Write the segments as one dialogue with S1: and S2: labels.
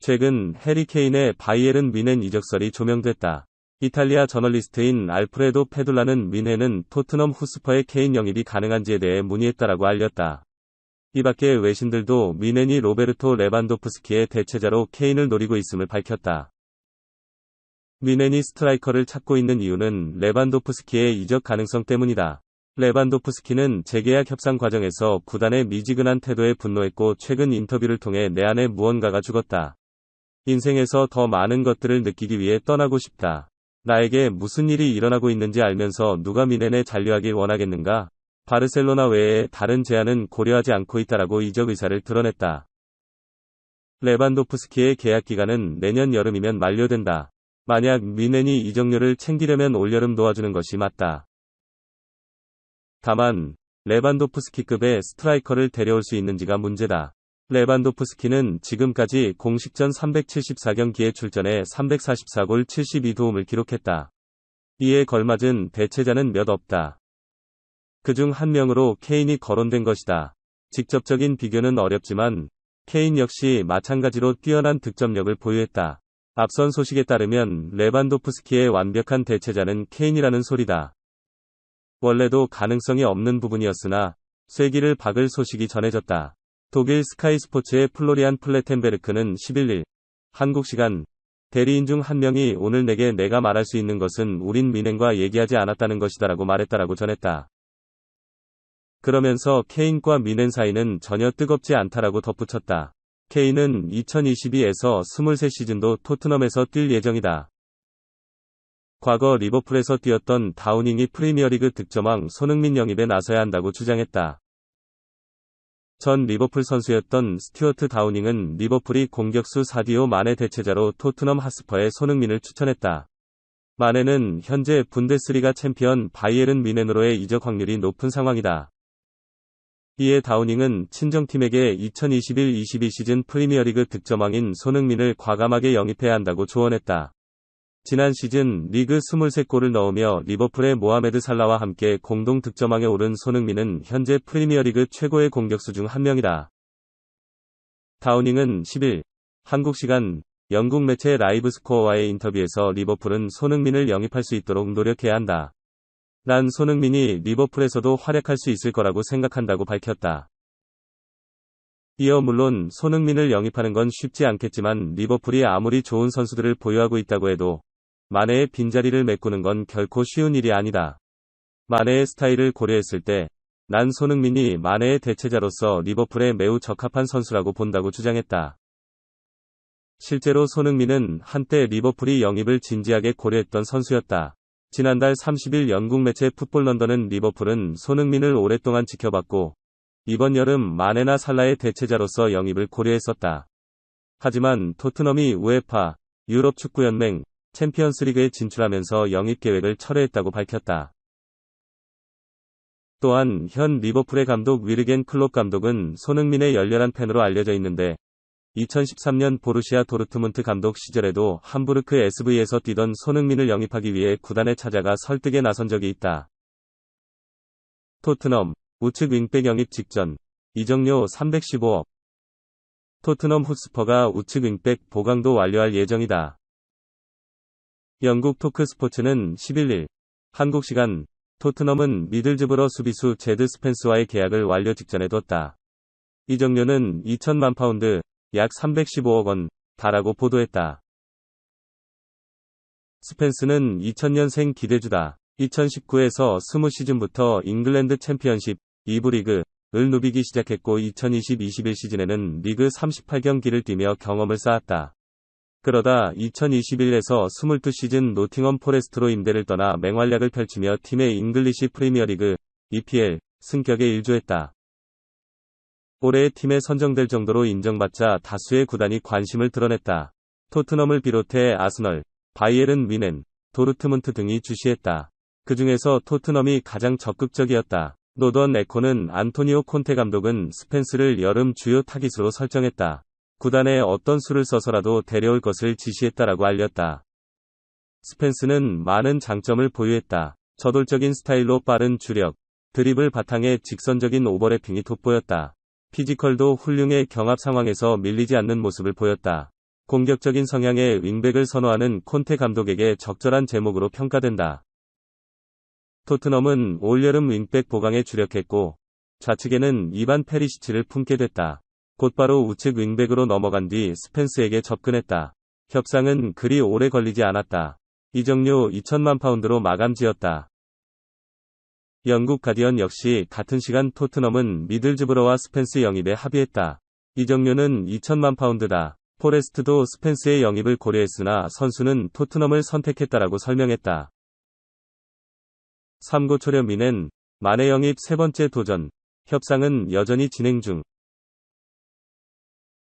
S1: 최근 해리 케인의 바이에른 뮌헨 이적설이 조명됐다. 이탈리아 저널리스트인 알프레도 페둘라는 뮌헨은 토트넘 후스퍼의 케인 영입이 가능한지에 대해 문의했다라고 알렸다. 이밖에 외신들도 뮌헨이 로베르토 레반도프스키의 대체자로 케인을 노리고 있음을 밝혔다. 뮌헨이 스트라이커를 찾고 있는 이유는 레반도프스키의 이적 가능성 때문이다. 레반도프스키는 재계약 협상 과정에서 구단의 미지근한 태도에 분노했고 최근 인터뷰를 통해 내 안에 무언가가 죽었다. 인생에서 더 많은 것들을 느끼기 위해 떠나고 싶다. 나에게 무슨 일이 일어나고 있는지 알면서 누가 뮌헨에 잔류하길 원하겠는가? 바르셀로나 외에 다른 제안은 고려하지 않고 있다라고 이적 의사를 드러냈다. 레반도프스키의 계약 기간은 내년 여름이면 만료된다. 만약 뮌헨이 이적료를 챙기려면 올여름 도와주는 것이 맞다. 다만 레반도프스키급의 스트라이커를 데려올 수 있는지가 문제다. 레반도프스키는 지금까지 공식전 374경기에 출전해 344골 72도움을 기록했다. 이에 걸맞은 대체자는 몇 없다. 그중 한 명으로 케인이 거론된 것이다. 직접적인 비교는 어렵지만 케인 역시 마찬가지로 뛰어난 득점력을 보유했다. 앞선 소식에 따르면 레반도프스키의 완벽한 대체자는 케인이라는 소리다. 원래도 가능성이 없는 부분이었으나 쐐기를 박을 소식이 전해졌다. 독일 스카이 스포츠의 플로리안 플레텐베르크는 11일 한국 시간 대리인 중 한 명이 오늘 내가 말할 수 있는 것은 우린 뮌헨과 얘기하지 않았다는 것이다라고 말했다라고 전했다. 그러면서 케인과 뮌헨 사이는 전혀 뜨겁지 않다라고 덧붙였다. 케인은 2022에서 23시즌도 토트넘에서 뛸 예정이다. 과거 리버풀에서 뛰었던 다우닝이 프리미어리그 득점왕 손흥민 영입에 나서야 한다고 주장했다. 전 리버풀 선수였던 스튜어트 다우닝은 리버풀이 공격수 사디오 마네 대체자로 토트넘 핫스퍼에 손흥민을 추천했다. 마네는 현재 분데스리가 챔피언 바이에른 뮌헨으로의 이적 확률이 높은 상황이다. 이에 다우닝은 친정팀에게 2021-22 시즌 프리미어리그 득점왕인 손흥민을 과감하게 영입해야 한다고 조언했다. 지난 시즌 리그 23골을 넣으며 리버풀의 모하메드 살라와 함께 공동 득점왕에 오른 손흥민은 현재 프리미어리그 최고의 공격수 중 한 명이다. 다우닝은 10일 한국 시간 영국 매체 라이브 스코어와의 인터뷰에서 리버풀은 손흥민을 영입할 수 있도록 노력해야 한다. 난 손흥민이 리버풀에서도 활약할 수 있을 거라고 생각한다고 밝혔다. 이어 물론 손흥민을 영입하는 건 쉽지 않겠지만 리버풀이 아무리 좋은 선수들을 보유하고 있다고 해도 마네의 빈자리를 메꾸는 건 결코 쉬운 일이 아니다. 마네의 스타일을 고려했을 때 난 손흥민이 마네의 대체자로서 리버풀에 매우 적합한 선수라고 본다고 주장했다. 실제로 손흥민은 한때 리버풀이 영입을 진지하게 고려했던 선수였다. 지난달 30일 영국 매체 풋볼 런던은 리버풀은 손흥민을 오랫동안 지켜봤고 이번 여름 마네나 살라의 대체자로서 영입을 고려했었다. 하지만 토트넘이 우에파, 유럽 축구연맹, 챔피언스리그에 진출하면서 영입 계획을 철회했다고 밝혔다. 또한 현 리버풀의 감독 위르겐 클롭 감독은 손흥민의 열렬한 팬으로 알려져 있는데 2013년 보루시아 도르트문트 감독 시절에도 함부르크 SV에서 뛰던 손흥민을 영입하기 위해 구단에 찾아가 설득에 나선 적이 있다. 토트넘 우측 윙백 영입 직전 이적료 315억. 토트넘 헛스퍼가 우측 윙백 보강도 완료할 예정이다. 영국 토크 스포츠는 11일 한국 시간 토트넘은 미들즈브러 수비수 제드 스펜스와의 계약을 완료 직전에 뒀다. 이적료는 2천만 파운드, 약 315억 원, 다라고 보도했다. 스펜스는 2000년생 기대주다. 2019에서 20시즌부터 잉글랜드 챔피언십, 2부 리그를 누비기 시작했고 2020-21 시즌에는 리그 38경기를 뛰며 경험을 쌓았다. 그러다 2021에서 22시즌 노팅엄 포레스트로 임대를 떠나 맹활약을 펼치며 팀의 잉글리시 프리미어리그, EPL, 승격에 일조했다. 올해 팀에 선정될 정도로 인정받자 다수의 구단이 관심을 드러냈다. 토트넘을 비롯해 아스널, 바이에른 뮌헨, 도르트문트 등이 주시했다. 그 중에서 토트넘이 가장 적극적이었다. 노던 에코는 안토니오 콘테 감독은 스펜스를 여름 주요 타깃으로 설정했다. 구단에 어떤 수를 써서라도 데려올 것을 지시했다라고 알렸다. 스펜스는 많은 장점을 보유했다. 저돌적인 스타일로 빠른 주력, 드리블 바탕에 직선적인 오버래핑이 돋보였다. 피지컬도 훌륭해 경합 상황에서 밀리지 않는 모습을 보였다. 공격적인 성향의 윙백을 선호하는 콘테 감독에게 적절한 제목으로 평가된다. 토트넘은 올여름 윙백 보강에 주력했고 좌측에는 이반 페리시치를 품게 됐다. 곧바로 우측 윙백으로 넘어간 뒤 스펜스에게 접근했다. 협상은 그리 오래 걸리지 않았다. 이적료 2천만 파운드로 마감지었다. 영국 가디언 역시 같은 시간 토트넘은 미들즈브러와 스펜스 영입에 합의했다. 이적료는 2천만 파운드다. 포레스트도 스펜스의 영입을 고려했으나 선수는 토트넘을 선택했다라고 설명했다. 3구 초려 미넨, 마네 영입 세 번째 도전. 협상은 여전히 진행 중.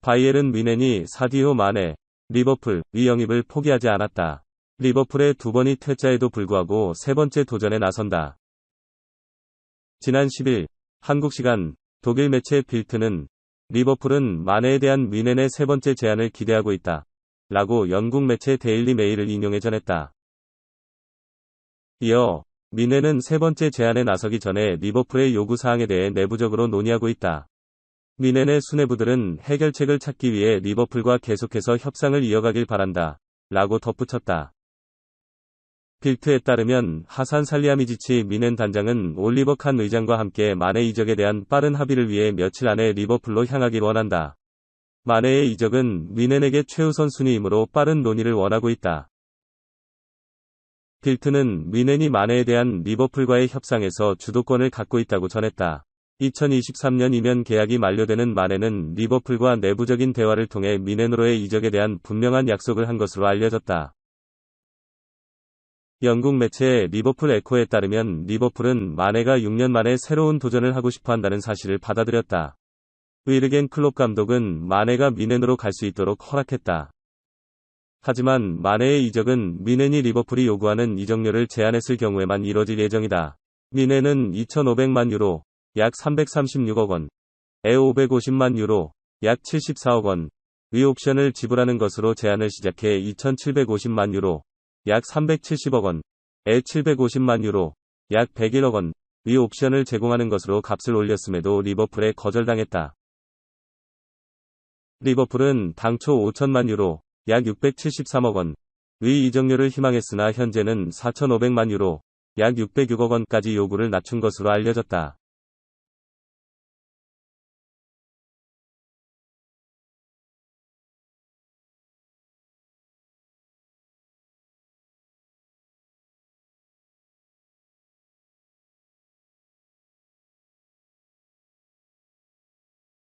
S1: 바이에른 미넨이 사디오 마네, 리버풀 위 영입을 포기하지 않았다. 리버풀의 두 번이 퇴짜에도 불구하고 세 번째 도전에 나선다. 지난 10일 한국 시간 독일 매체 빌트는 리버풀은 마네에 대한 미넨의 세 번째 제안을 기대하고 있다. 라고 영국 매체 데일리 메일을 인용해 전했다. 이어 미넨은 세 번째 제안에 나서기 전에 리버풀의 요구사항에 대해 내부적으로 논의하고 있다. 미넨의 수뇌부들은 해결책을 찾기 위해 리버풀과 계속해서 협상을 이어가길 바란다. 라고 덧붙였다. 빌트에 따르면 하산 살리아미지치 미넨 단장은 올리버 칸 의장과 함께 마네 이적에 대한 빠른 합의를 위해 며칠 안에 리버풀로 향하길 원한다. 마네의 이적은 미넨에게 최우선 순위이므로 빠른 논의를 원하고 있다. 빌트는 미넨이 마네에 대한 리버풀과의 협상에서 주도권을 갖고 있다고 전했다. 2023년이면 계약이 만료되는 마네는 리버풀과 내부적인 대화를 통해 미넨으로의 이적에 대한 분명한 약속을 한 것으로 알려졌다. 영국 매체 리버풀 에코에 따르면 리버풀은 마네가 6년 만에 새로운 도전을 하고 싶어 한다는 사실을 받아들였다. 위르겐 클롭 감독은 마네가 미넨으로 갈 수 있도록 허락했다. 하지만 마네의 이적은 미넨이 리버풀이 요구하는 이적료를 제한했을 경우에만 이뤄질 예정이다. 미넨은 2,500만 유로, 약 336억 원, 에 550만 유로, 약 74억 원, 위 옵션을 지불하는 것으로 제안을 시작해 2,750만 유로, 약 370억 원, 에 750만 유로, 약 101억 원, 위 옵션을 제공하는 것으로 값을 올렸음에도 리버풀에 거절당했다. 리버풀은 당초 5천만 유로, 약 673억 원, 위 이적료를 희망했으나 현재는 4,500만 유로, 약 606억 원까지 요구를 낮춘 것으로 알려졌다.